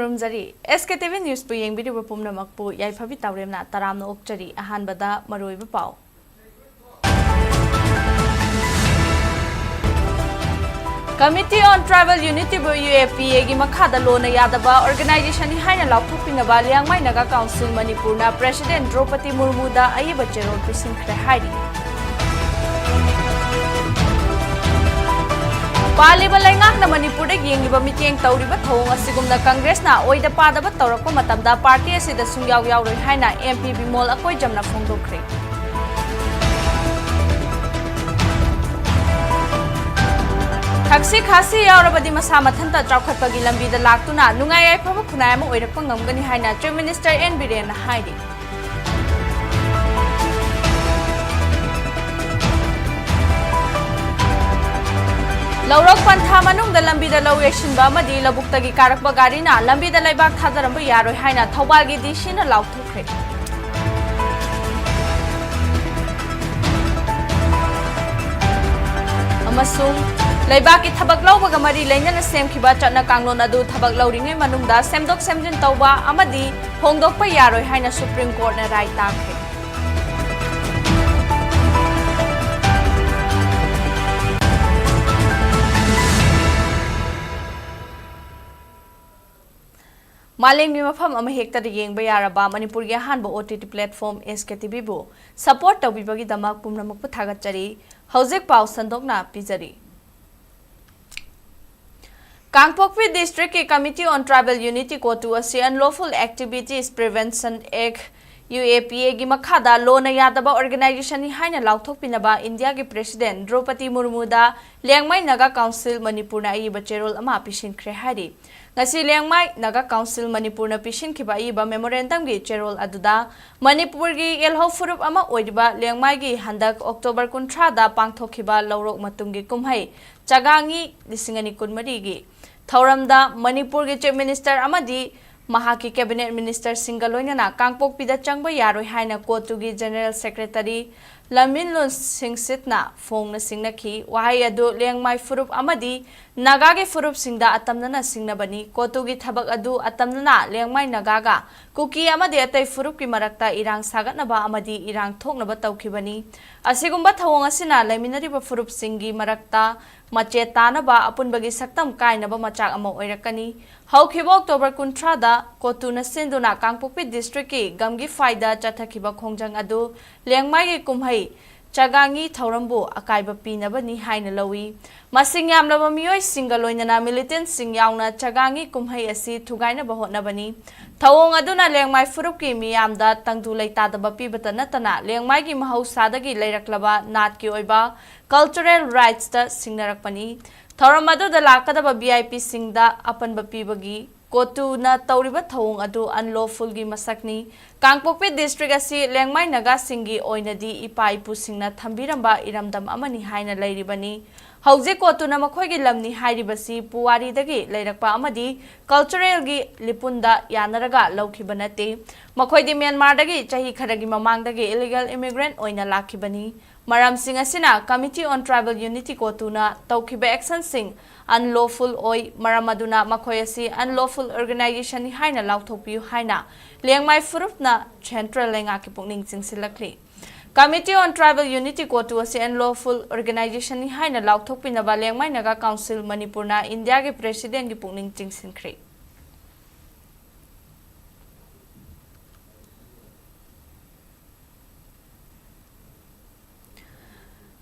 खुरुमजरी SKTV news पु येंबिदिबा पुमनमकपु याइफाबि तावरेमना तारामना ओक्चरी अहानबदा मरोइबा पाउ Committee on Tribal Unity bu UAPA gi makhada lona yadaba organization haina laukthopinaba Liangmai Naga Council Manipur na President Draupadi Murmu da ayiba cherol pisinkhre haidi Paliba laingak na Manipur da yengiba mitiyeng tawriba thong asigumna Congress na oida padaba tawrakpa matamda party asida sungyaw yawroi haina MP Bimol akoi jamna phongdokre Taxi khasi yaurabadi masa mathanta chawkhatpagi lambida laktuna nungai yaifaba khunai ama oirakpa ngamgani haina Chief Minister N Biren haidi Laurok pantha manungda lambida law yeshinba amadi labuktagi karakba garina lambida laibak thadaramba yaroi haina Thoubal gi dishina laukthokre amasung Laibaki thabak lawbaga mari lainana semkhiba chatna kanglon adu thabak lawringai manungda semdok semjin tawba amadi hongdokpa yaroi haina Supreme Court na rai takhe Malengmi mafam ama hekta de yengba yaraba Manipur gi hanba OTT platform SKTV bu support tawbibagi damak pumnamak pu thagachari hojek pau sandokna pijari Kangpokpi District ke Committee on Tribal Unity ko to asi unlawful activities prevention act UAPA gi makhada lona yadaba organization ni haina lauthok pinaba India gi President Draupadi Murmu da Liangmai Naga Council Manipur na iba cherol ama pisin khre hari ngasi Liangmai Naga Council Manipur na pisin khiba iba memorandum gi cherol aduda Manipur gi elho furup ama oidiba Liangmai gi handak October 13 da pangthokhiba lawrok matung gi kumhai chagangi lisingani kunmari gi Thauramda Manipur gi Chief Minister amadi Mahaki Cabinet Minister Singaloina Kangpokpida changba yaroi haina Kotugi General Secretary Laminlon Singsitna Fong na singnaki wahai adu Liangmai furup amadi Nagage furup singda atamnana singnabani Kotugi thabak adu atamnana Liangmai Nagaga Kuki amadi atai furup ki marakta irang sagatnaba amadi irang thoknaba tawkhibani asigumba thawong asina laiminariba furup singi marakta mache tanaba apunbagi saktam kainaba machak ama oirakani hawkhiba October 13 da Kotuna sinduna Kangpokpi district ki gamgi faida chathakiba khongjang adu Liangmai gi kumhai chagangi thaurambu akaiba pinaba ni haina lawi masing yamlaba miyoi singaloinana militant sing yauna chagangi kumhai asi thugaina ba hotnabani thawong aduna Liangmai furup ki miyamda tangdu leitadaba pibata natana Liangmai gi mahausadagi leiraklaba nat ki oiba cultural rights da singnarakpani Thoramadu da lakadaba VIP singda apanba pibagi Kotuna tawriba thawong adu unlawful gi masakni Kangpokpi district asi Liangmai Naga singi oinadi ipai pu singna thambiramba iramdam amani haina lairibani hauze Kotuna makhoi gi lamni hairibasi puwari dagi leirakpa amadi cultural gi lipunda yanaraga laukhibanate makhoi di Myanmar dagi chahi kharagi mamang dagi illegal immigrant oina lakhibani Maram sing asina Committee on Tribal Unity Kotuna tawkhiba action sing unlawful oi maramaduna makoyasi unlawful organization ni haina lauthokpiu haina Liangmai furupna central lenga ki pungning singsilakli Committee on Tribal Unity Kotu asi unlawful organization ni haina lauthokpina ba Liangmai Naga Council Manipur na India ke president ki pungning singsinkri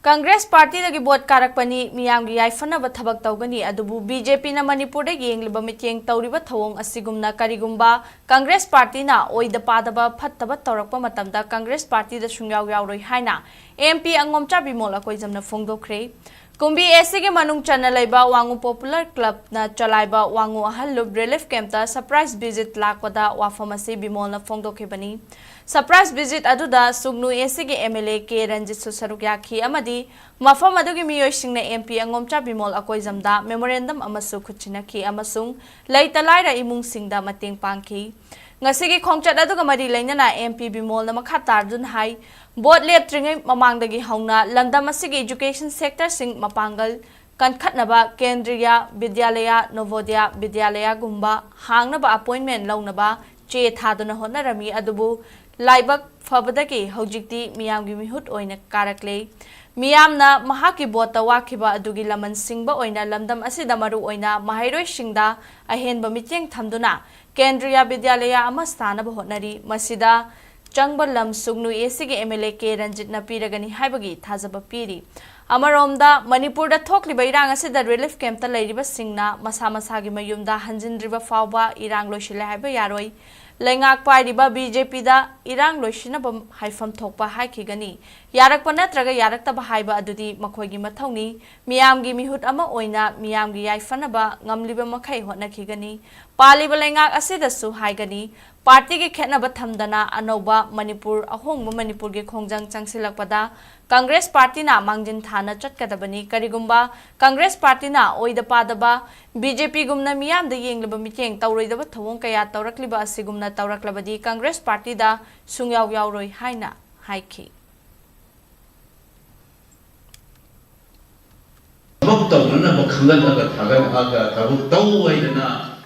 Congress Party dagi bot karakpani miyamgi yaifana thabak tawgani adubu BJP na Manipur da yengliba mitiyeng tawriba thawong asigumna karigumba Congress Party na oida padaba phattaba tawrakpa matamda Congress Party da sungyaw yawroi haina MP angomcha bimol akoi jamna phongdokre Kumbi AC ke manung chana laiba Wangu Popular Club na chalaiba Wangu Ahallub Relief Camp ta surprise visit lakpada wafamasi bimol na phongdokhibani Surprise visit aduda sugnu AC ke MLA ke Ranjit Susaruk yakhi amadi mafam adugi miyoi singna MP angomcha bimol akoi jamda memorandum amasu khuchinaki amasung laitalaira imung singda mateng pangki ngasigi khongchat aduga mari lainana MP Bimol na makhatar dun hai bot leptringai mamangdagi hauna landam asigi education sector sing mapangal Kankhatnaba Kendriya Vidyalaya Novodaya Vidyalaya Gumba Hangnaba appointment launaba che thaduna honarami adubu laibak fabadaki hojikti miyamgi mihut oina karakle Miyamna mahaki bota wakiba adugi laman singba oina lamdam asida maru oina mahairoi singda ahenba mityeng thamduna Kendriya Vidyalaya amastana bahonari masida Changba lam sugnu esige MLA ke Ranjit na piragani haibagi thazaba piri Amaromda Manipur da thokliba irang asida relief camp ta leiriba singna masa masagi mayumda hanjindriba fawba irang loisile haiba yaroi Lengak pairiba BJP da irang loisina bam haifam thokpa haikigani yarakpa natraga yaraktaba haiba adudi makhoigi mathongni miyamgi mihut ama oina miyamgi yaifanaba ngamliba makhai hotnakigani paliba lengak asida su haigani Party ke khetnaba thamdana anoba Manipur ahongba Manipur ge khongjang changsilakpada Congress Party na mangjin thana chatkadabani karigumba Congress Party na oida padaba BJP gumna miyam da yenglaba miteng tawroidaba thawong kaya tawrakliba asigumna tawraklabadi Congress Party da sungyaw yawroi haina haiki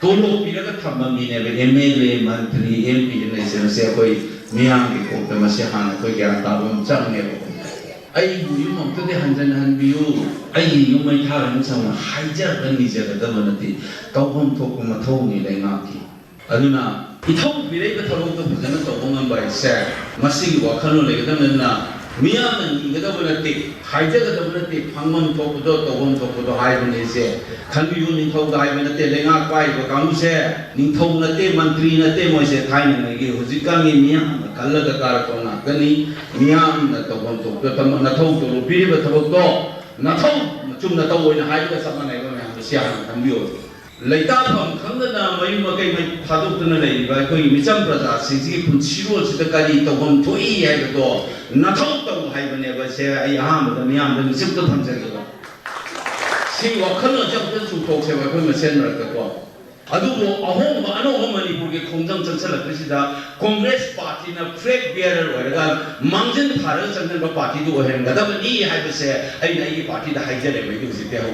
Tolo piraga thamami ne MLA Mantri MP ne se koi miyang ki ko pe masya han koi gyan ta bom chang ne ai bu yu mom to de hanjan han biu ai yu mai tha ran sang haija kan ni je da manati tawhom thok ma thau ni le nga ki aduna ithau birai ka thau to bujana to bom bai se masi wa khalo le ga na Miyam ni gada bunati, haja gada bunati, pangman tokudo, togom tokudo, hai bunese. Khanbi yu ni thau hai bunati, lenga pai ko kamu se, ni thau nate, mantri nate, moise thai ni ngi hujika ni miyam, kalla da kar ko na kani miyam na togom tokudo, tam na thau to biri ba thau to, na thau chum na tau ina hai ka sama nai ko na siya khanbi yu. Laita pham khangna mayu ma kai mai phaduk tuna lai ba ko micham praja siji pun chiro chita kali togom thoi hai ko na thau to hai bane ba se ai aham da miyam da sip to tham jari ba si wa khana jam ta chu thok se ba ko ma sen ra ka ko adu bo ahom ma ano ho Manipur ge khongjang chansala presida Congress Party na flag bearer wa ga mangjin thara changan ba party du hen ga da ni hai ba se ai na i party da hai jare ba du si te ho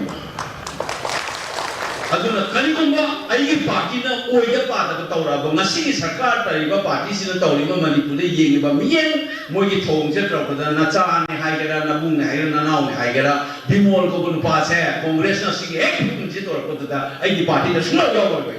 aduna kanigumba aigi party na oida pada ba tawra ba ngasi sarkar tariba party sina tawriba Manipur de yengiba mien mogi thong se trapda na cha ne haigera na bung ne haigera na naw ne haigera bimol ko bu pa se congress na sigi ek bung ji tor ko da aigi party da suna yaw ba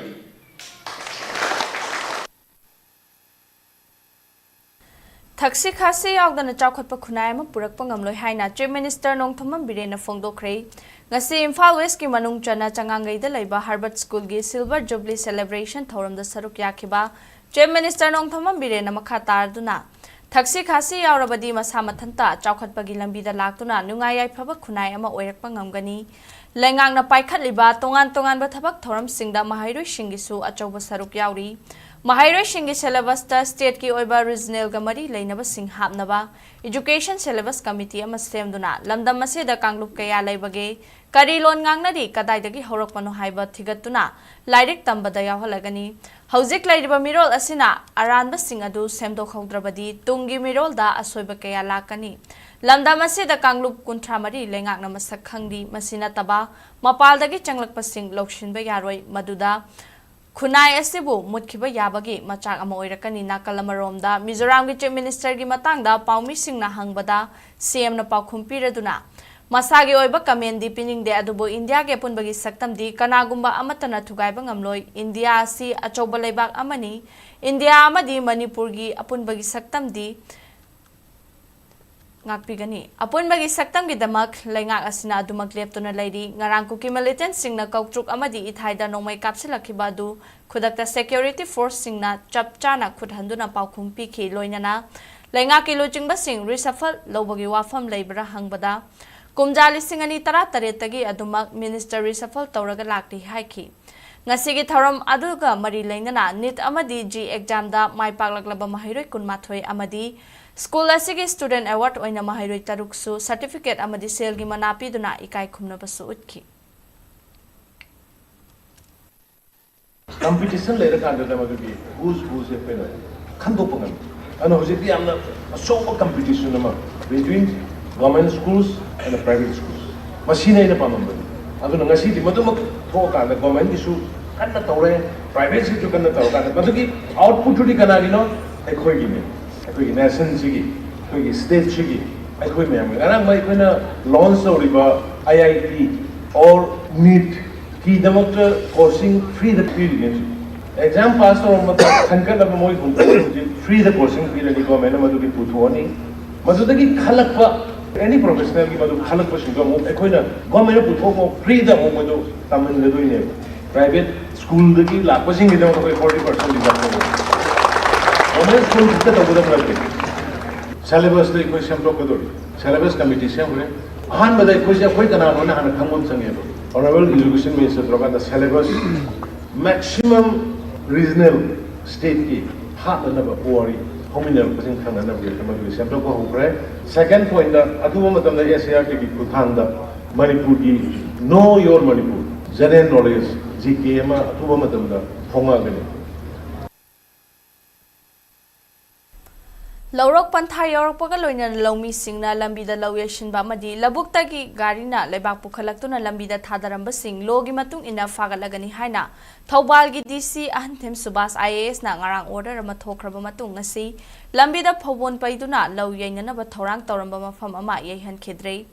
Thaksi khasi yawdana chawkhatpa khunai ama purakpa ngamloi haina Chief Minister Nongthamam Birena phongdokhre ngasi Imphal West ki manung chana changangai da leiba Harvard School gi Silver Jubilee Celebration thoram da saruk yakhiba Chief Minister Nongthamam Birena makha tarduna Thaksi khasi yawrabadi masa mathanta chawkhatpa gi lambi da laktuna nungai yai phaba khunai ama oirakpa ngamgani lengang na paikhatliba tongan ba thabak thoram singda mahairoi singisu achauba saruk yawri Mahairoi Shingi syllabus ta state ki oiba regional gamari leinaba sing hapnaba education syllabus committee ama semduna lamdam ase da kanglup kaya leibage kari lon ngangnadi kadai dagi horakpano haiba thigatuna lairik tambada yawhalagani hojik lairiba mirol asina aranba sing adu semdo khaudrabadi tungi mirol da asoiba kaya lakani lamdam ase da kanglup kuntramari lengak na masak khangdi masina taba mapal dagi changlakpa sing lokshinba yaroi maduda Khunai asibu mutkiba yabagi machak ama oirakani nakalamaromda Mizoram gi Chief Minister gi matangda paumi singna hangbada CM na paukhum piraduna masagi oiba kamendi piningde adubo India ge punbagi saktamdi kanagumba amatana thugaiba ngamloi India si achoba leibak amani India amadi Manipur gi apunbagi saktamdi ngakpigani apunbagi saktam gi damak lengak asina adumak leptuna leidi ngarang kuki militant singna kautruk amadi ithaida nongmai kapsilakhiba du khudakta security force singna chapchana khudhanduna paukhum pikhi loinana lengak ki lochingba sing reshuffle lobagi wafam leibra hangbada kumjali singani tara taretagi adumak minister reshuffle tawraga lakti haiki ngasigi tharam aduga mari leinana NEET amadi G exam da mai paklaklaba mahairoi kunmathoi amadi School asigi student award oina mahairoi taruksu certificate amadi sel gi manapi duna ikai khumna basu utki competition later kan da magi who's a winner khando pangam ana hojiti amna so competition ama between government schools and the private schools machine ina pamam ꯑꯗꯨꯅ ꯉꯁꯤꯗꯤ ꯃꯗꯨꯃꯛ ꯊꯣꯛꯑꯀꯥꯟꯗ ꯒꯣꯔꯃꯦꯟꯒꯤꯁꯨ ꯀꯟꯅ ꯇꯧꯔꯦ ꯄ꯭ꯔꯥꯏꯚꯦꯠꯁꯤꯁꯨ ꯀꯟꯅ ꯇꯧꯔꯀꯥꯟꯗ ꯃꯗꯨꯒꯤ ꯑꯥꯎꯠꯄꯨꯠꯇꯨꯗꯤ ꯀꯅꯥꯒꯤꯅꯣ ꯑꯩꯈꯣꯏꯒꯤꯅꯤ ꯑꯩꯈꯣꯏꯒꯤ ꯅꯦꯁꯟꯁꯤꯒꯤ ꯑꯩꯈꯣꯏꯒꯤ ꯁ꯭ꯇꯦꯠꯁꯤꯒꯤ ꯑꯩꯈꯣꯏ ꯃꯌꯥꯝꯒꯤ ꯉꯔꯥꯡ ꯑꯩꯈꯣꯏꯅ ꯂꯣꯟꯆ ꯇꯧꯔꯤꯕ IIT or NEET ꯀꯤꯗꯃꯛꯇ ꯀꯣꯔꯁꯤꯡ ꯐ꯭ꯔꯤꯗ ꯄꯤꯔꯤꯅꯦ exam pass or thankal of moi free the coaching period government madu ki puthoni madu ki khalak pa any professional ki madu khalak pa singa mo ekhoina government putho mo free da mo madu tamin le doine private school da ki la coaching da ko 40% reserve ko government school kitta to boda prabte syllabus da ko sem to ko syllabus committee sem hore han badai ko se koi kana no na han khangom sange honorable education minister droga the syllabus maximum regional state ki hat na ba pori hominal pasin khang na ba ma bi sem ko hukre second point da adu ma tam da SART ki kuthang da Manipur ki know your Manipur general knowledge GK ma adu ma tam da phonga gani Laurok Pantha Yorokpaga Loina Lomi Singna Lambida Loyashin Bamadi, Labuktagi Garina, Lebak Pukalaktuna Lambida Tadaramba Sing, Logi Matung ina Fagalagani Haina, Thoubal DC Antem Subas IAS na ngarang order Matokraba Matung si Lambida Pawon Paiduna, Low Yanana Batorang Toramba Mafam Ama Yahan Kidre.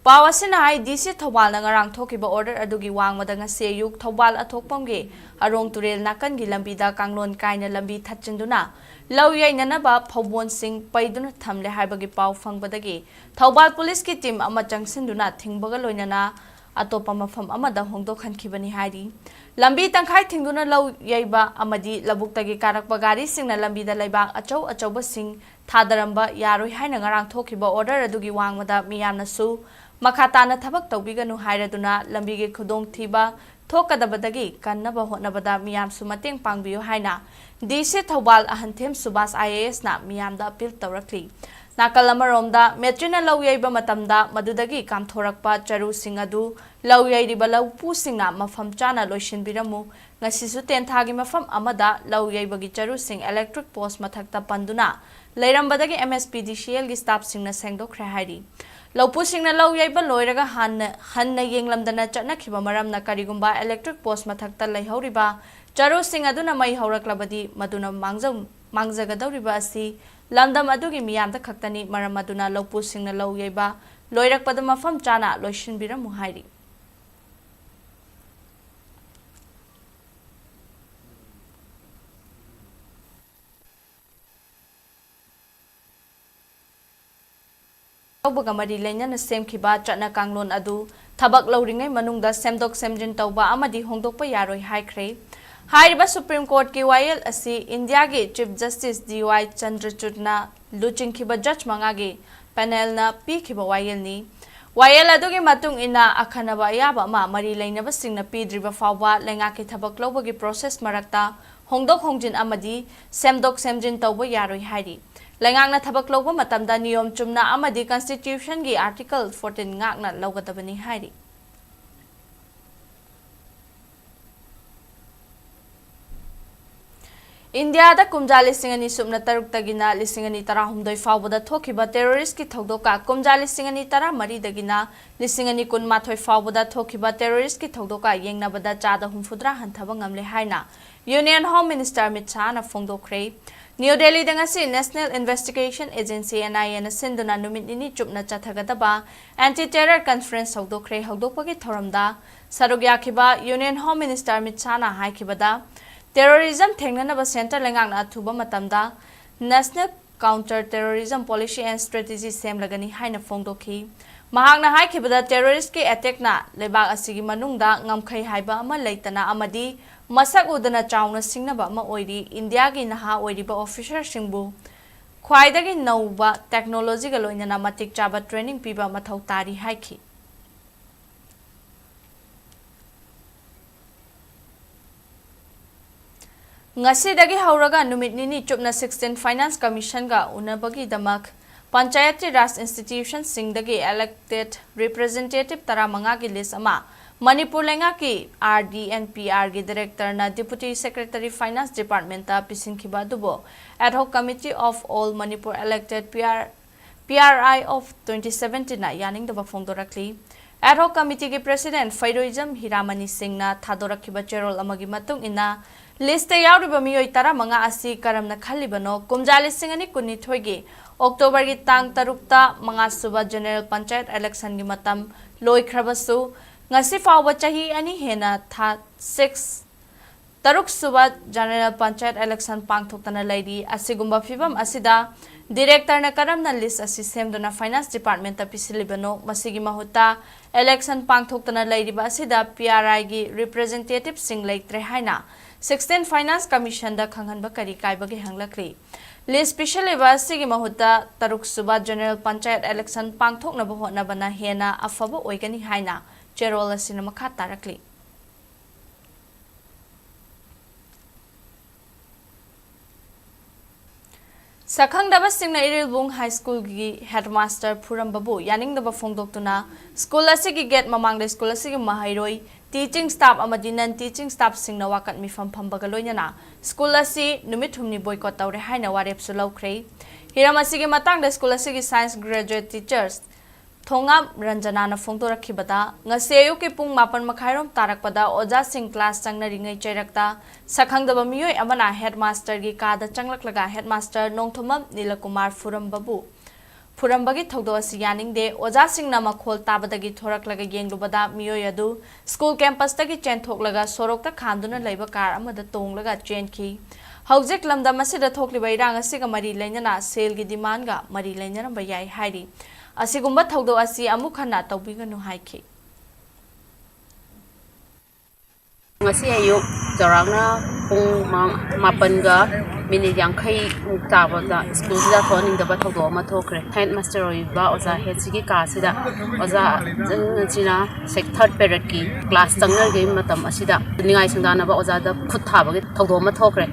Pawasina ay DC Thoubal na ngarang Tokiba order adugi wang madanga seyuk Thoubal atokpamge, Arong Turel Nakan Gilambida Kanglon Kaina Lambi Tachinduna. Law yay nanaba Pawon Sing Paiduna Tamle Harbagi Pau Fangbadagi, Thoubal Police ki team ama Jangsinduna Tingbagaloinana, Atopa Mafam Amada Hongdo Kibani Hari. Lambi Tangkai Tinguna Law Yaiba Amadi Labuktagi Karakbagari Sing na Lambi da Laibak Achoba Sing Tadaramba Yaroi Hainangarang Tokiba order adugi wang mada Miyamna Su. Makatana Tabak Tobiganu Hairaduna, Lambigi Kudong Tiba, Tokadabadagi, Kanaba Hotnabada, Miam Sumating Pangbiu Haina, DC Thoubal Ahantem Subas IAS na Miamda appeal directly. Nakalamaromda, Metrina Lawyaba Matamda, Madudagi, Kam Thorakpa, Charu Singadu, Lawyay Ribalau Pusingna, Mafam Chana Loishin Biramu, Nasisu Tentagi Mafam Amada, Lawyay Bagi Charu Sing Electric Post Matakta Panduna, Lairambadagi MSPDCL Gistap Singna Sengdo Krahari. Laupusing na law yaiba loiraga han na yenglamdana chatna khiba maram na karigumba electric post mathakta laihoriba charu sing aduna mai horaklabadi maduna mangzagadawriba asi lamdam adugi miyamda khaktani maram aduna laupusing na law yaiba loirakpada mafam chana loishinbira muhairi Bagamari Lena Sem Kiba Chatna Kanglon Adu, Tabak Loading Manungda Semdok Semjin Tauba Amadi Hongdokpa Yaroi High Cray. High Supreme Court KYL Asi India Gate Chief Justice DY Chandrachudna Luchin Kiba Judge Mangagi Panel na P Kiba Wayel ni. Wayel Adugi Matung ina Akanaba Yaba Ma Mari Lena Sing na P Driba Fawa Lengaki Tabak Lobagi Process Marakta Hongdok Hongjin Amadi Semdok Semjin Tauba Yaroi Haidi. Lengang na tabak loba matamda niyom chumna amadi Constitution gi Article 14 ngak na logadabani hairi. India da kumja lisingani subna taruk tagina lisingani tara humdoi fawbada thokiba terrorist ki thogdoka kumja lisingani tara mari dagina lisingani kun mathoi fawbada thokiba terrorist ki thogdoka yengna bada chada humfudra hanthaba ngamle haina Union Home Minister Amit Shah na phongdokre New Delhi dangasi National Investigation Agency NIA na sinduna numit nini chupna chathagadaba anti-terror conference hogdokre hogdokpagi thoramda sarugyakiba Union Home Minister Amit Shah na haikibada Terrorism Thengnanaba Center Lengang na Thuba Matamda National Counter Terrorism Policy and Strategy Semlagani Haina Phongdokhi Mahakna haikibada terrorist ki attack na lebak asigi manungda ngamkhai haiba ama leitana amadi masak udana chauna singnaba ama oiri India gi naha oiriba officer singbu khwaidagi nauba technology ga loinana matik chaba training piba mathau tari haiki Ngasi dagi hauraga numit nini chupna 16 Finance Commission ga unabagi damak Panchayati Raj institution singdagi elected representative taramanga ki list ama Manipur lenga ki RD and PR ki director na Deputy Secretary Finance Department ta pisinkiba dubo ad hoc committee of all Manipur elected PRI of 2017 na yaning daba phongdorakli Ad hoc committee ki president Fairoizam Hiramani Singhna thadorakhiba cherol amagi matung ina list yauriba miyoi tara manga asi karamna khalibano kumjali singani kunni thoigi October gi tang tarukta manga suba general panchayat election gi matam loi khrabasu ngasi fawba chahi ani hena tha 6 taruk suba general panchayat election pangthoktana laidi asigumba fibam asida director na karamna list asi semduna finance department ta pisilibano masigi mahuta election pangthoktana laidi asida PRI gi representative sing leitre haina 16 finance commission da khanghanba kari kaibagi hanglakri list special eba sigi mahuta taruk suba general panchayat election pangthokna bahona bana hena afaba oigani haina cherol asina makha tarakli Sakhang daba singna Irilbung High School gi headmaster Puram Babu yaning daba phongdoktuna school asigi gate mamangda school asigi mahairoi teaching staff amadi non teaching staff singna wakat mifam phambaga loinana school asi numit humni boycott tawre haina warep su lawkhrei hiram asigi matangda school asigi science graduate teachers Thongam Ranjana na phongdorakhibada ngaseyu ke pung mapan makhairom tarakpada oja sing class changna ringai chairakta sakhangdaba miyoi amana headmaster gi kada changlaklaga headmaster nongthomam Nilakumar Furam Babu Furambagi thogdo asi yaning de oja sing na makhol tabadagi thoraklaga yenglubada miyoi adu school campus tagi chenthoklaga sorokta khanduna leiba car amada tonglaga chenki Haujek lamda masida thokliba irang asiga mari lainana sale gi demand ga mari lainana bayai hairi asigumba thogdo asi amukhana tawbiganu haiki ngasi ayu jarangna pung mapan ga minit yangkai mukta da school da thoning da thogdo ma thokre headmaster oi ba oza head sigi ka sida oza china sec third period ki class changna ge matam asida ningai singdana ba oza da khut thaba ge thogdo ma thokre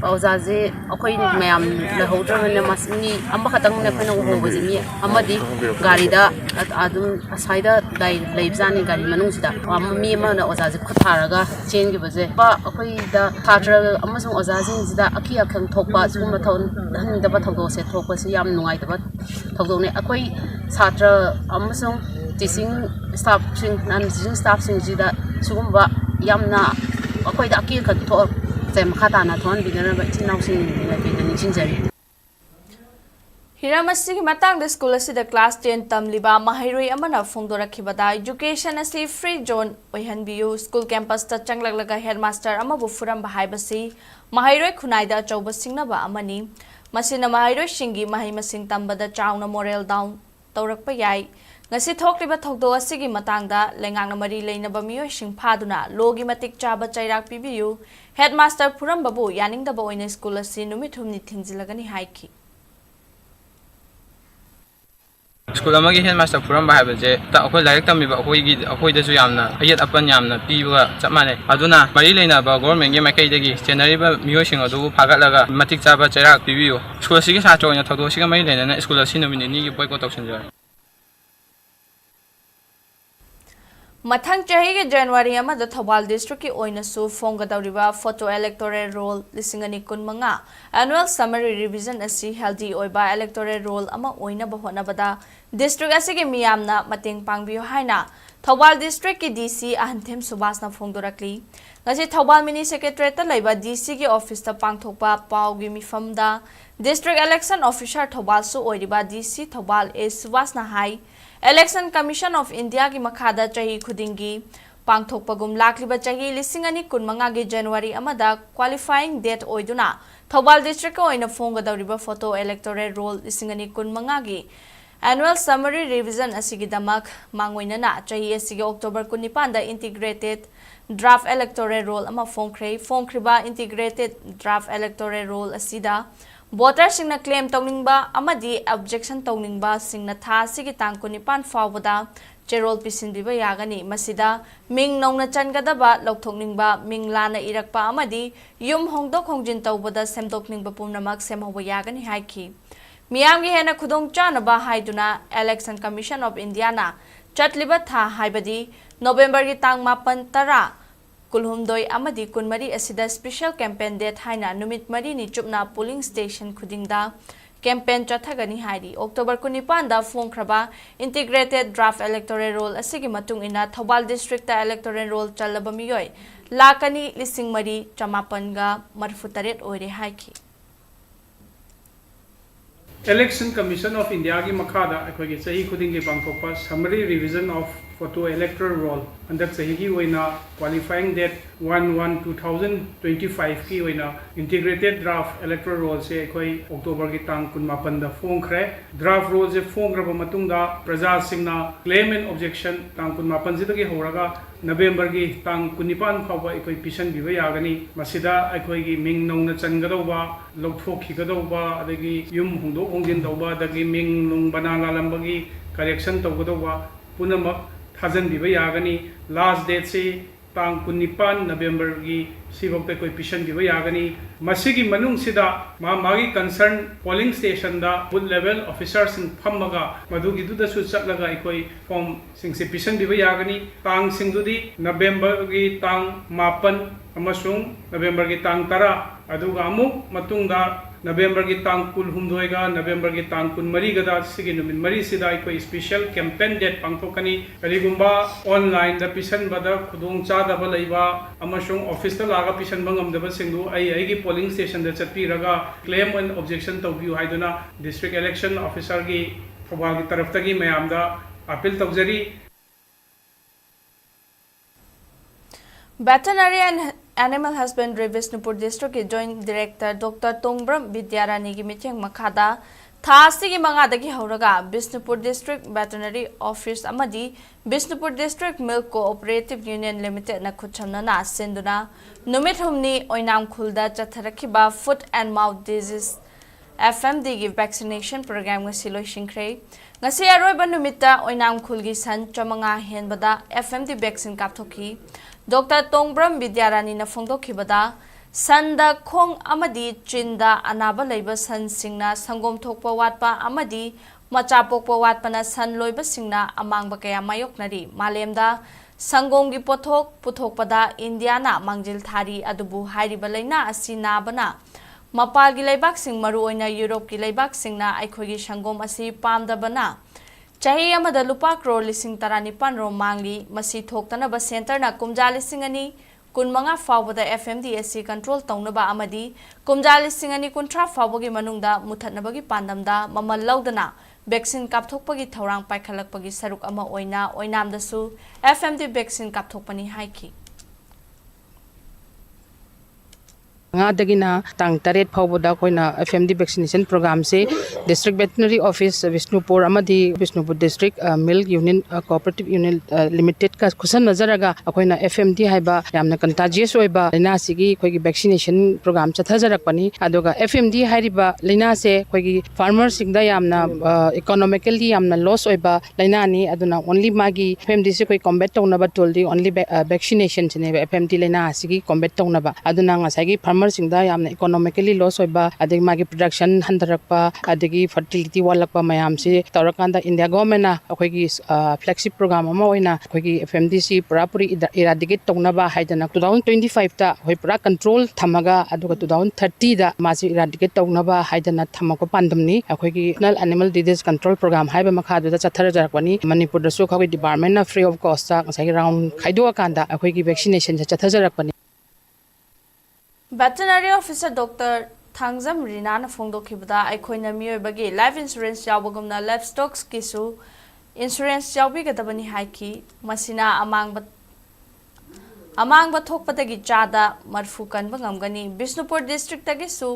oza je akoi mayam la hodra ne masni amba khatang ne phana ho bo jimi amadi gari da adum asaida dai leibzani gari manung sida mi ma na oza je khutharaga chen gi baje ba akoi da thatra amasung oza jing sida aki akhang thokpa sum thon han da ba thogdo se thokpa se yam nungai da ba thogdo ne akoi satra amasung teaching staff sing nan teaching staff sing sida sugum ba yamna akoi da aki khat tho Hiramasigi matang the school asida class 10 tamliba mahairoi amana phongdorakhibada education asi free zone oihanbiu school campus ta changlaglaga headmaster amabu furam bahaibasi mahairoi khunaida chauba singnaba amani masina mahairoi singi mahai masing tambada chauna moral down tawrakpa yai ngasi thokliba thogdo asigi matangda lengangna mari leinaba miyoi sing phaduna logi matik chaba chairak pibiu headmaster Puram Babu yaning daba oina school asi numit humni thingzilagani haiki School amagi headmaster Puram Babu je ta akoi laik tamiba akoi da su yamna ayat apan yamna piwa chapmane aduna mari leina ba government ge makai dagi January ba miyoi sing adu phagatlaga matik chaba chairak pibiu school asi ge sa choina thogdo siga mai leina na school asi numit ni gi boycott tawsinja Mathang chahi ke January amada Thoubal district ki oina su phonggadawriba photo electoral roll lisingani kunmanga annual summary revision asi healthy oiba electoral roll ama oina bahona bada district asi ke miyamna mating pangbiyo haina Thoubal district ki DC Ahanthem Subasna phongdorakli ngasi Thoubal mini secretariat ta laiba DC ki office ta pangthokpa pawgi mifamda district election officer Thoubal su oiriba DC Thoubal A Subasna hai Election Commission of India ki makhada chahi khudingi pangthokpagum lakliba chahi lisingani kunmanga gi January amada qualifying date oiduna Thoubal district ko oina phonggadawriba photo electoral roll lisingani kunmanga gi annual summary revision asigi damak mangoinana chahi asigi October 19 da integrated draft electoral roll ama phongkhriba integrated draft electoral roll asida Voter singna claim tawningba amadi objection tawningba singna tha sigi tang 19 fawbada cherol pisindiba yagani masida ming nongna changadaba lokthokningba ming lana irakpa amadi yum hongdok hongjin tawbada semdokningba pumnamak semhoba yagani haiki miyamgi hena khudong chanaba haiduna Election Commission of India na chatliba tha haibadi November gi tang 8 tara Kulhumdoi amadi kunmari asida special campaign date haina numit mari ni chupna polling station khudingda campaign chathagani hairi October 19 da phongkraba integrated draft electoral roll asigi matung ina Thoubal district ta electoral roll chalaba miyoi lakani lising mari chamapanga marfutaret oire haiki Election Commission of India की मखादा अखोगी सही खुदिंग के पांगथोपा summary revision of photo electoral roll अंदर सही की वैना qualifying date 1/1/2025 की वैना integrated draft electoral roll से अखोई अक्टूबर की तांग कुन्मापन दा फोंग खरे draft roll से फोंग रब मतुंगा प्रजा सिंगना claim and objection तांग कुन्मापन से तकी होरगा नवंबर की तांग कुनिपान फावा अखोई पिशन बिबा यागनी मसिदा अखोई की मिंग नौना चनगदौबा लौथोखिगदौबा अदगी युम हुंदो होंजिन दौबा अदगी मिंग नुंग बना लालंबगी करेक्शन तौगदौबा पुनमक थाजन बिबा यागनी लास्ट डेट से तांग कुनिपान नवंबर की सिबक कोई पिशन बिबा यागनी मसिगी मनुंग सिदा मागी कंसर्न पोलिंग स्टेशन दा बूथ लेवल ऑफिसर्स फमगा मधुगी दुदसु चटलगा अखोई फॉर्म सिंगसे पिशन बिबा यागनी तांग सिंगदुदी नवंबर की तांग 9 अमसुंग नवंबर की तांग 10 अदुगा अमुक मतुंगा नवंबर की तांग कुल हुमदोयगा नवंबर की तांग कुल मरीगदा सिगी नुमिन मरी सिदा कोई स्पेशल कैंपेन डेट पांगथोकनी करिगुंबा ऑनलाइन दा पिशन बदा खुदोंग चादबा लैबा अमसुंग ऑफिस ता लागा पिशन बंगमदबा सिंगदु आई पोलिंग स्टेशन दा चटपीरगा क्लेम एंड ऑब्जेक्शन तौबियु हाइदुना डिस्ट्रिक्ट इलेक्शन ऑफिसर की थौबाल की तरफ तगी मयामदा अपील तौजरी Veterinary and Animal Husbandry Visnupur District ki Joint Director Dr. Tongbram Vidyarani ki micheng makhada thasi ki mangadagi hauraga Visnupur District Veterinary Office amadi Visnupur District Milk Cooperative Union Limited na khutchamna na senduna numit humni oinam khulda chatharakhiba foot and mouth disease FMD ki vaccination program ngasi loisingkhrei ngasi aroiba numita oinam khulgi san chamanga henbada FMD vaccine kapthoki Dr. Tongbram Vidyarani na phongdokhibada sanda khong amadi chinda anaba leiba san singna sangom thokpa watpa amadi macha pokpa watpa na san loiba singna amangba kaya mayoknari malemda sangom gi pothok puthokpada India na mangjil thari adubu hairiba leina asi nabana mapal gi leibak sing maru oina Europe gi leibak singna aikhogi sangom asi pamdabana Chahi amada lupa crore lising taranipan ro mangli masi thoktanaba center na kumja lising ani kunmanga fawbada FMDSC control taunaba amadi kumja lising ani kuntra fawbagi manungda muthatnabagi pandamda mamal laudana vaccine kapthokpagi thorang paikhalakpagi saruk ama oina oinamdasu FMD vaccine kapthokpani haiki Dagina tang taret phawboda koina FMD vaccination program se district veterinary office Visnupur amadi Visnupur district milk union cooperative union limited ka khusan nazaraga akoina FMD haiba yamna contagious oiba laina sigi khoigi vaccination program chathajarakpani adoga FMD hairiba laina se khoigi farmer singda yamna economically yamna loss oiba laina ni aduna only magi FMD se koi combat tawnaba toldi only vaccination ne FMD laina sigi combat tawnaba aduna ngasagi farmer singda yamna economically loss oiba adegi magi production handarakpa adegi fertility walakpa mayam se tawrakanda India government na akoigi flagship program ama oina akoigi FMDC purapuri eradicate tawnaba haidana 2025 ta hoi pura control thamaga aduga 2030 da masi eradicate tawnaba haidana thamako pandamni akoigi national animal disease control program haiba makhadu da chathara jarakpani Manipur da so khawai department na free of cost ta ngai round khaido akanda akoigi vaccination chathara jarakpani Veterinary Officer Dr. Thangjam Rina na phongdokhibada aikhoina miyoibagi life insurance yawbagumna livestock kisu insurance yawbigadabani haiki masina amangba thokpadagi chada marfu kanba ngamgani Visnupur district tagi su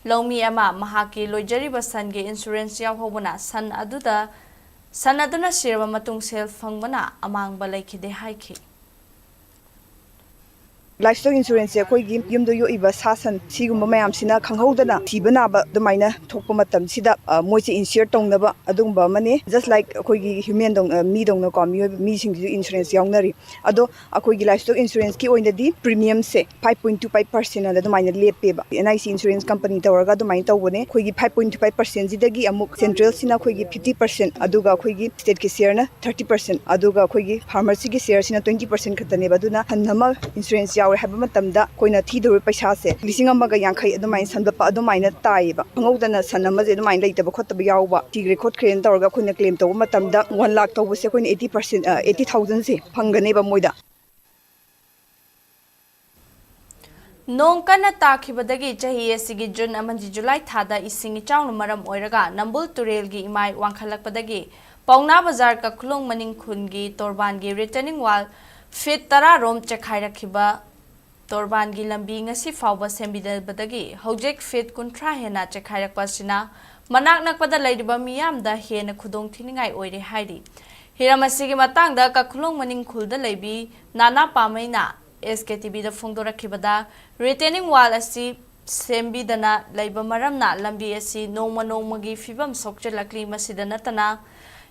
lomi ama mahaki loijariba san ge insurance yawhobana san aduna sirba matung sel fangbana amangba laikide haiki Livestock insurance koi gi yumdo yo iba sasan sigumba mayam sina khanghodana thibana ba dumaina thokpa matam sida moi se insure tongnaba adungba mane just like koi gi human dong mi dong na ko mi sing insurance yawnari ado akoi gi livestock insurance ki oina di premium se 5.25% ala dumaina lepe ba NIC insurance company tawraga dumaina tawbone koi gi 5.25% jidagi amuk central sina koi gi 50% aduga koi gi state ki share na 30% aduga koi gi pharmacy ki share sina 20% khatane ba duna hanama insurance yaw yawe haba matamda koina thidor paisa se lising amaga yankhai adumai sanbapa adumaina taiba ngawdana sanamaje adumai leitaba khotaba yawba tigre khot kren tawrga koina claim tawba matamda 1 lakh tawbase koina 80% 80000 se phangane ba moida Nong kana takhibadagi chahi asigi June amanji July thada ising ichawna maram oiraga Nambul Turelgi imai wangkhalakpadagi Pauna Bazar ka khulong maning khungi Torbangi returning wall fit tara rom chakhairakiba Torbangi lambi ngasi fawba sembidabadagi hojek fit kuntra hena chakhairakpasina manak nakpada laidiba miyamda hena khudong thiningai oire hairi Hiramasigi matangda ka khulong maning khulda laibi nana pamaina SKTV da phongdorakibada retaining wall asi sembidana laiba maramna lambi asi nongma nongmagi fibam sokchalakli masida natana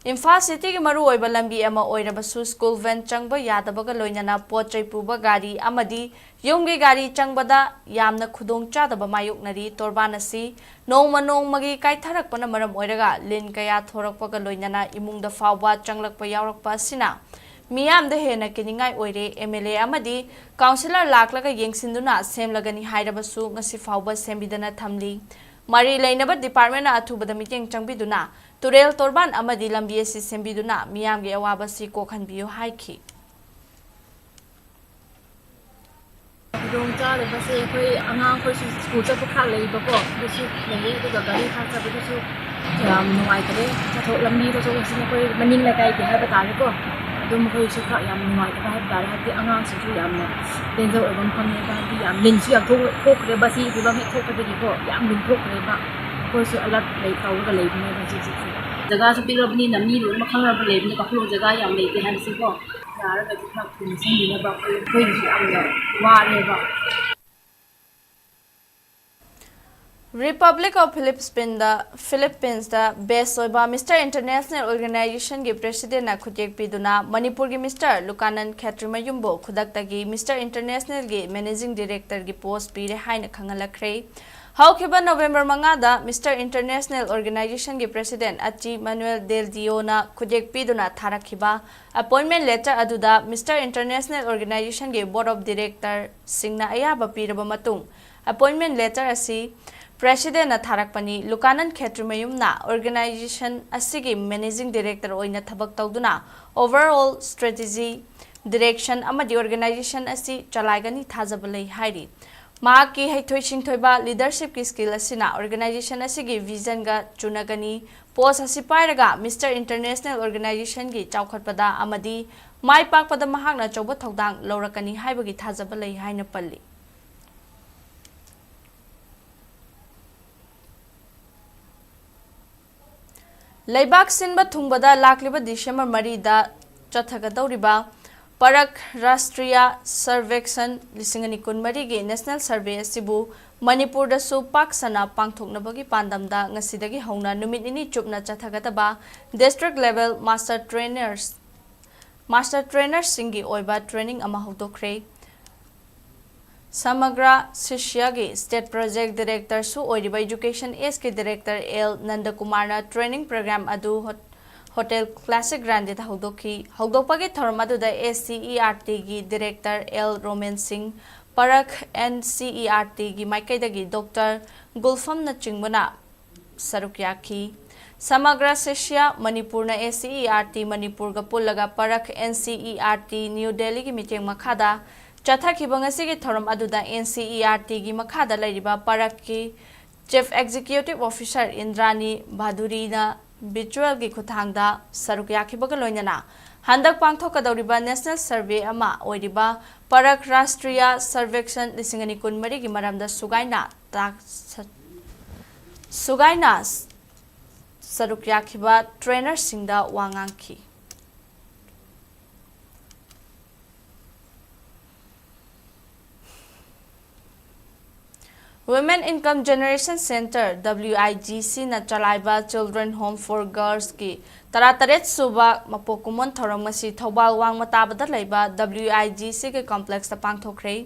Imphal city ki maru oiba lambi ama oirabasu school van changba yadabaga loinana pochai puba gari amadi yumgi gari changbada yamna khudong chadaba mayuknari torban asi nongma nongmagi kaitharakpana maram oiraga lin kaya thorakpaga loinana imungda fawba changlakpa yawrakpa sina Miyam the hena kiningai oire MLA amadi councillor laklaga yengsinduna semlagani hairabasu ngasi fawba sembidana thamli mari lainaba department na athubada meeting changbiduna turel torban amadi lambi asi sembiduna miyamge awabasi kokhanbiyo haiki dong cha le base khoi angang khoi school cha phak lei ba ko bisu lei du gari kha cha bisu yam nuai tare cha tho lambi to so sin khoi maning la kai ke ha ba ta ko dum khoi su kha yam nuai ta ba da ha ti angang su ju yam den zo bam kham ne ba ti yam lin su yam thok re ba si bi ba me thok ka ti ko yam lin thok re ba ko su alat lei kau ga lei ne ba ji jaga su pi robni na mi lu ma khang ra ba lei ne ka khlo jaga yam lei ke han si ko yara ga ti khak tin sin ni ba ko su am la wa re ba Republic of Philippines da best oiba Mr International Organization gi president na khujek piduna Manipur gi Mr Lukanan Khatrimayumbo khudaktagi Mr International gi managing director gi post pire haina khangalakre Haukiba November mangada Mr International Organization gi president Achi Manuel Del Dio na khujek piduna tharakhiba appointment letter aduda Mr International Organization gi board of director singna ayaba piraba matung appointment letter asi President Atharakpani Lukanan Khatrimayumna organization asigi managing director oina thabak tawduna overall strategy direction amadi organization asi chalaigani thajabalai hairi Maki haithoi singthoiba leadership ki skill asina organization asigi vision ga chunagani post asi pairaga Mr International Organization gi chawkhatpada amadi mai pakpada mahakna chawba thodang laurakani haibagi thajabalai haina palli Laibak sinba thungbada lakliba December marida chathagadawriba Parak Rastriya Survekshan Lisingani Kunmari gi National Survey asibu Manipur da su paksana pangthoknabagi pandamda ngasidagi hauna numit ini chupna chathagadaba district level master trainers singi oiba training ama hawdokre Samagra Sishyagi State Project Director Su Oiriba Education SK Director L Nandakumarna Training Program Adu Hotel Classic Grande Haudoki Haudopagi Thoramadu da SCERT gi Director L Roman Singh Parak NCERT gi Maikaidagi Dr. Gulfam na Chingmana Sarukyaki Samagra Sishya Manipur na SCERT Manipur ga Pullaga Parak NCERT New Delhi gi meeting makhada Chathakibang asigi thoram aduda NCERT gi makhada lairiba parak ki Chief Executive Officer Indrani Bhaduri na virtual gi khuthangda saruk yakhibaga loinana handak pangthokadawriba National Survey ama oiriba Parak Rastriya Survekshan lisingani kunmari gi maramda sugaina saruk yakhiba trainer singda wangangki Women Income Generation Center WIGC na chalaiba Children Home for Girls ki Tarataret suba mapokumon thoramasi Thoubal wang matabada laiba WIGC ke complex ta pangthokre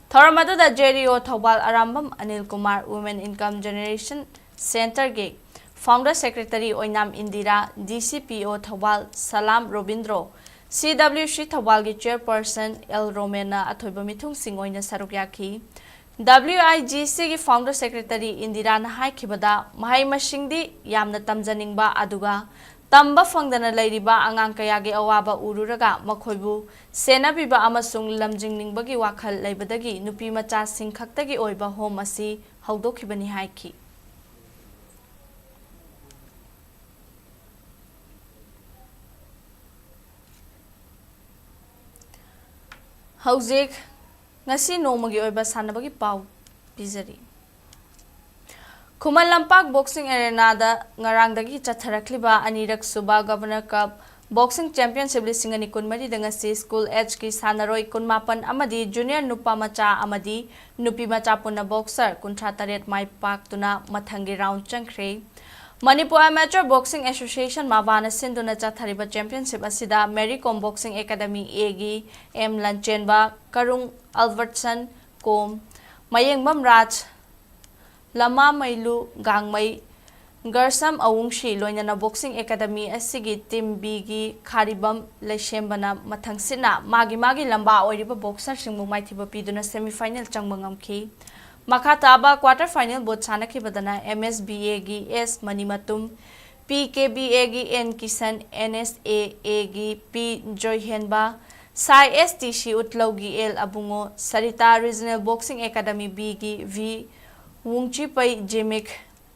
thoramadu da JRO Thoubal Arambam Anil Kumar Women Income Generation Center ge Founder Secretary Oinam Indira DCPO Thoubal Salam Robindro CWC Thoubal gi chairperson El Romena athoiba mithung sing oina saruk yakhi WIGC gi founder secretary Indira na haikibada mahai masingdi yamna tamjaningba aduga tamba fangdana lairiba angang kayagi awaba ururaga makhoibu senabiba amasung lamjingningba wakhal laibadagi nupi macha sing khaktagi oiba home asi haudokhibani haiki Hauzik ngasi nomagi oiba sanabagi pau pizari Khuman Lampak Boxing Arena da ngarangdagi chatharakliba anirak suba Governor Cup Boxing Championship lising ani kunmari da ngasi school age ki sanaroi kunmapan amadi junior nupa macha amadi nupi macha punna boxer kuntra taret mai pak tuna mathangi round changkhre Manipur Amateur Boxing Association Mavana Sinduna Chathariba Championship asida Mary Com Boxing Academy A gi M Lanchenba Karung Albertson Kom Mayengmam Raj Lama Mailu Gangmai Garsam Awungshi Loinana Boxing Academy asigi Team B gi Kharibam Leshembana Mathangsina Magi lamba oiriba boxer singmu maithiba piduna semi-final changmangamki Makataba quarter final both Chanaki Badana MSBA gi S Manimatum PKBA gi N Kisan NSAA gi P Joyhenba Sai STC Utlaugi L Abungo Sarita Regional Boxing Academy B gi V Wungchi Pai Jimik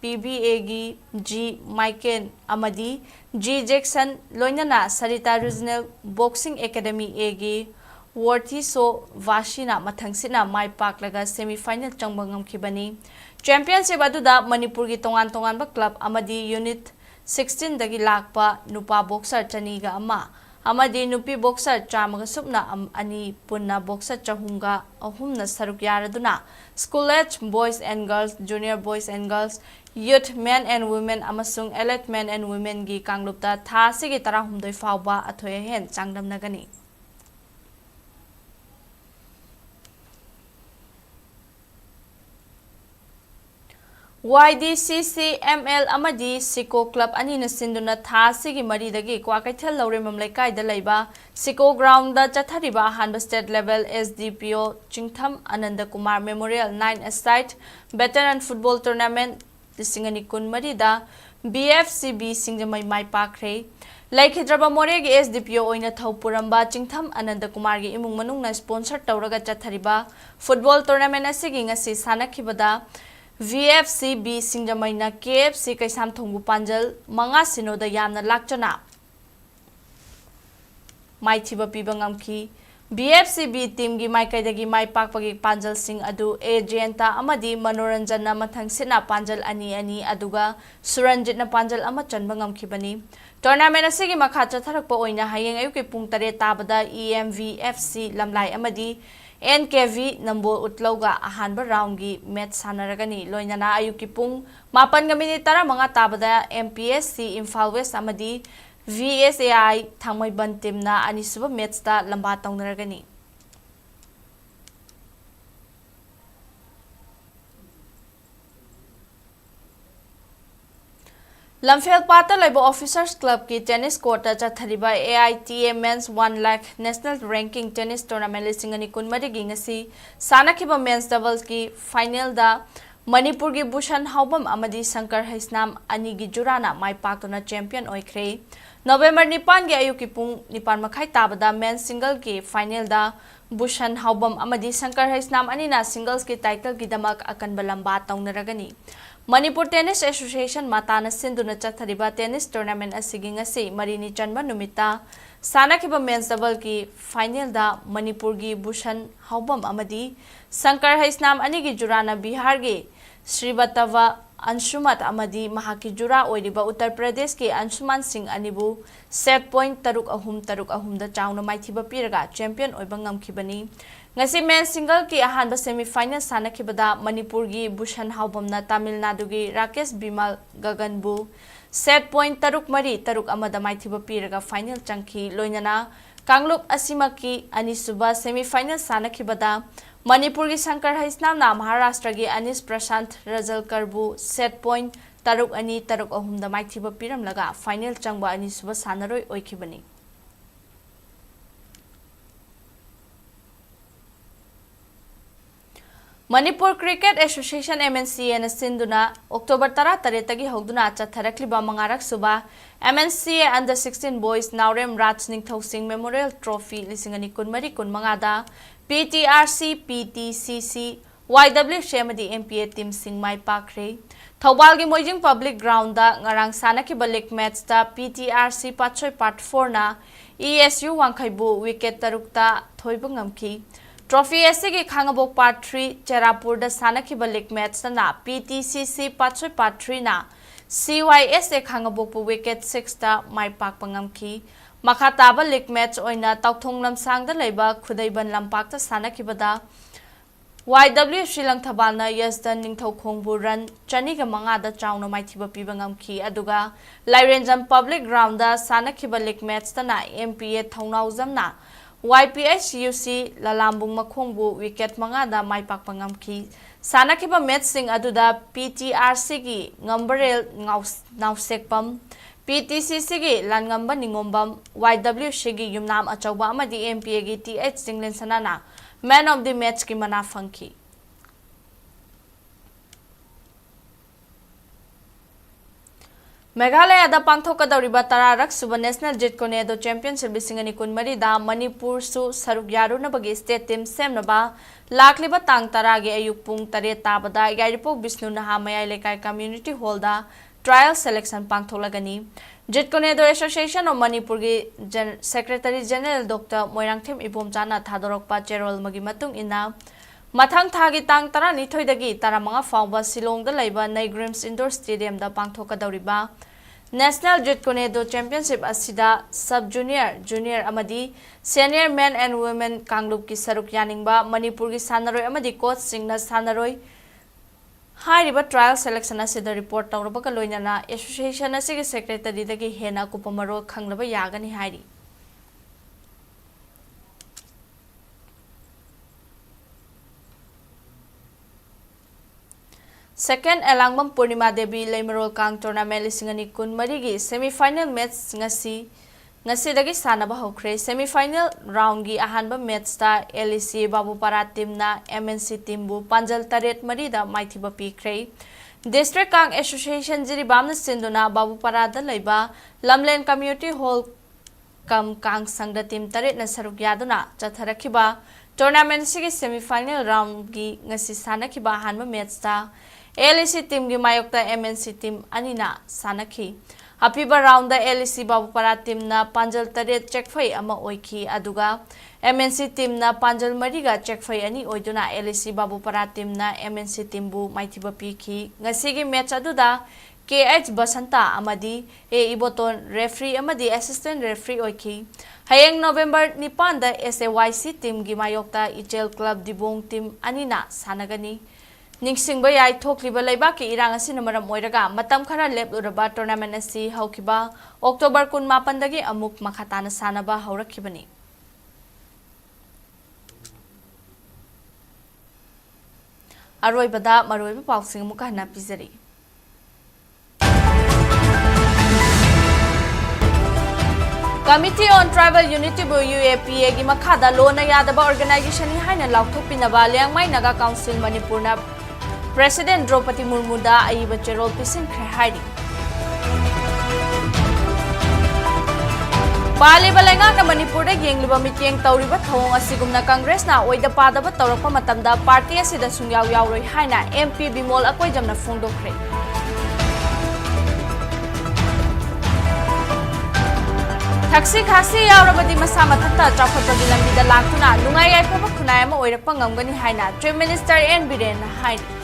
PBA gi G Maiken Amadi G Jackson Loinana Sarita Regional Boxing Academy A gi Worthy so Vashina Mathangsina Mai Pak laga semi-final changbangam kibani Championship aduda Manipur gi tongan ba club amadi unit 16 dagi lakpa nupa boxer chaniga ama amadi nupi boxer chamaga supna ani punna boxer chahunga ahumna saruk yaraduna school age boys and girls junior boys and girls youth men and women amasung elite men and women gi kanglupta tha sigi tarahumdoi fawba athoya hen changdam nagani YDCC ML Amadi Siko Club Anina Sinduna Tha Sigi Maridagi Kwakaithal Lauremam Laikai da Laiba Siko Ground da Chathariba Hanba State Level SDPO Chingtham Ananda Kumar Memorial 9-a-side Veteran Football Tournament Lisingani Kun Marida BFCB Singjamai Mai Pakre Laikhidraba Moregi SDPO Oina Thoupuramba Chingtham Ananda Kumar gi imung manungna sponsor tawraga chathariba Football Tournament asigi ngasi sanakhibada VFCB Singjamaina KFC Kaisam Thongbu Panjal Manga Sinoda Yamna Lakchana Mai Thiba Piba Ngamki BFCB team gi mai kaidagi mai pakpagi Panjal Singh adu Agenta amadi Manoranjana mathang sina Panjal ani aduga Suranjit na Panjal ama chanba ngamkibani Tournament asigi makha chatharakpa oina hayeng ayuki pung 3 tabada EMVFC lamlai amadi NKV Nambo Utlauga ahanba round gi match sanaragani loinana ayuki pung 8 mga tabada MPSC Imphal West amadi VSAI Thangmai Ban team na anisuba match ta lamba tawnaragani Lamphel Pata Laibo Officers Club ki tennis court chathariba AITA Men's 1 lakh National Ranking Tennis Tournament lisingani kunmarigi ngasi sanakhiba men's doubles ki final da Manipur gi Bhushan Haubam amadi Shankar Haisnam ani gi jurana mai paktuna champion oikhre November 9 gi ayuki pung 9:30 tabada men's single ki final da Bhushan Haubam amadi Shankar Haisnam anina singles ki title gi damak akan balamba tawnaragani Manipur Tennis Association Matana Sinduna Chathariba Tennis Tournament asigi ngasi marini chanba numita sanakhiba men's double ki final da Manipur gi Bhushan Haubam amadi Shankar Haisnam ani gi jurana Bihar gi Srivatava Anshumat amadi mahaki jura oiriba Uttar Pradesh ki Anshuman Singh anibu set point 3-3 da chawna maithiba piraga champion oiba ngamkhibani ngasi men's single ki ahanba semi final sanakhibada Manipur gi Bhushan Haubamna Tamil Nadu gi Rakesh Bimal Gaganbu set point 3-3 amada maithiba piraga final changki loinana Kanglup asimaki anisuba semi final sanakhibada Manipur gi Shankar Haisnam na Maharashtra gi Anis Prashant Rajalkarbu set point 3-3 da maithiba piramlaga final changba anisuba sanaroi oikhibani Manipur Cricket Association MNCA na sinduna October 13 tagi hogduna chatharakliba mangarak suba MNCA Under 16 Boys Naurem Raj Ningthau Singh Memorial Trophy lisingani kunmari kunmangada PTRC PTCC YW Shemadi MPA team sing mai pakre Thoubal gi Moijing Public Ground da ngarang sanakiba league match da PTRC Pachoi Part 4 na ESU Wangkhaibu wicket tarukta thoiba ngamki Trophy SC Khangabok Part 3 Cherapur da Sanakiba League match na PTCC Pachoi Part 3 na CYSA Khangabok wicket 6 da mai pak pangamki Makhataba League match oina Tauthong Lamsang da leiba Khudaiban Lampak ta Sanakiba da YW Shilang Thoubal na Yasdan Ningthau Khongbu run Chani ga manga da chauna mai thiba piba ngamki aduga Lairenjam Public Ground da Sanakiba League match na MPA Thongnau na YPHUC Lalambung Makhongbu wicket mangada mai pak pangamki sanakiba match sing aduda PTRC gi ngambarel nausekpam PTCC gi langamba ningombam YWC gi yumnam achauba amadi MPA gi TH Singlen sanana man of the match ki mana fangki Meghalaya da pangthokadawriba tararak suba National Jet Konedo Championship bisingani kunmari da Manipur su saruk yarunabagi state team semnaba lakliba tang taragi ayuk pung 8 tabada Yairipok Bisnu Naha Mayai Lekai Community Hall da trial selection pangtholagani Jet Konedo Association of Manipur gi Secretary General Dr. Moirangthem Ibomchana thadorokpa cherol magi matung ina Mathang thagi tang tarani thoidagi taramanga fawba Silong da laiba Naigrams Indoor Stadium da pangthokadawriba National Jet Konedo Championship asida Sub Junior, Junior amadi Senior Men and Women Kanglup ki saruk yaningba Manipur gi sanaroi amadi coach singna sanaroi Hairiba trial selection asida report tawrabaka loinana association asigi secretary dagi hena kupamaro khanglaba yagani hairi Second Liangmai Purnima Devi Leimarol Kang Tournament lisingani kunmari gi semi-final match ngasi dagi sanaba hokre semi-final round gi ahanba match ta LEC Babupara team na MNC team bu panjal taret mari da maithiba pikre District Kang Association jiri bamna sinduna Babupara da leiba Lamlen Community Hall kam Kang sangda team taret na saruk yaduna chatharakiba tournament sigi semi-final round gi ngasi sanakiba ahanba match ta LEC team gi mayokta MNC team anina sanaki hapiba round da LEC Babupara team na panjal taret checkfai ama oiki aduga MNC team na panjal mariga checkfai ani oiduna LEC Babupara team na MNC team bu maithiba piki ngasigi match aduda KH Basanta amadi Iboton referee amadi assistant referee oiki hayeng November 9 da SAYC team gi mayokta Ichel Club Dibong team anina sanagani Ningsingba yai thokliba leibaki irang asina maram oiraga matam khara lepluraba tournament asi haukiba October 18 dagi amuk makhatana sanaba haurakibani Aroibada maroiba pausing muka hana pizari Committee on Tribal Unity bu UAPA gi makhada lona yadaba organization hi haina lauthok pinaba Liangmai Naga Council Manipur na President Draupadi Murmu da aiba cherol pisin khari Pali balenga na Manipur da yengliba mityeng tawriba thawong asigumna Congress na oida padaba tawrakpa matamda party asida sungyaw yawroi haina MP Bimol akoi jamna phongdokre Taxi khasi yawrabadi masa mathakta chawkhatpagi lambida laktuna nungai yaipaba khunai ama oirakpa ngamgani haina Chief Minister N Biren haini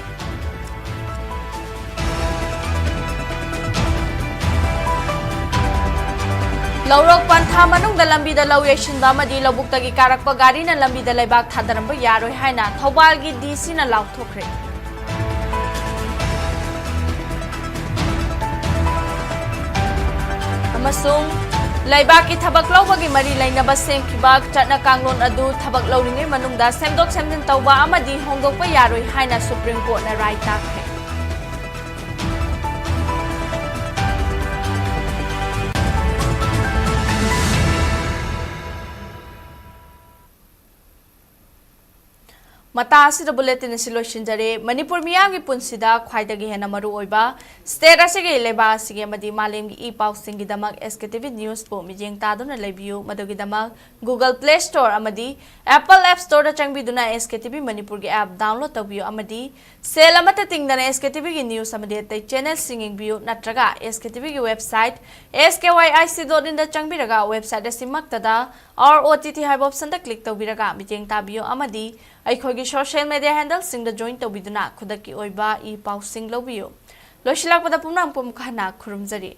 Laurok Pantha manung da lambi da law yashinba amadi labuk tagi karakpa gari na lambi da laibak thadaramba yaroi haina Thoubal gi DC na lauthokre amasung laibak ki thabak lawbagi mari lainaba sengkiba chatna kanglon adu thabak lawringai manungda semdok semdin tawba amadi hongdokpa yaroi haina Supreme Court na right takre Mata asida bulletin asi loisinjare Manipur miyamgi punsida khwaidagi hena maru oiba state asige leba asige madi malemgi e paw singi damak SKTV news po mijeng taduna lebiu madogi damak Google Play Store amadi Apple App Store da changbiduna SKTV Manipur gi app download tabiu amadi sel amata tingdana SKTV gi news amadi tai channel singing view natraga SKTV gi website skyc.in da changbiraga website asimaktada or OTT high option da click tawbiraga mijeng tabiu amadi ꯑꯩꯈꯣꯏꯒꯤ social media ꯍꯦꯟꯗꯜꯁꯤꯡꯗ join ꯇꯧꯕꯤꯗꯨꯅ ꯈꯨꯗꯛꯀꯤ ꯑꯣꯏꯕ ꯏ ꯄꯥꯎꯁꯤꯡ ꯂꯧꯕꯤꯌꯨ ꯂꯣꯏꯁꯤꯜꯂꯛꯄꯗ ꯄꯨꯝꯅꯃꯛ ꯄꯨꯝꯈꯥꯅ ꯈꯨꯔꯨꯝꯖꯔꯤ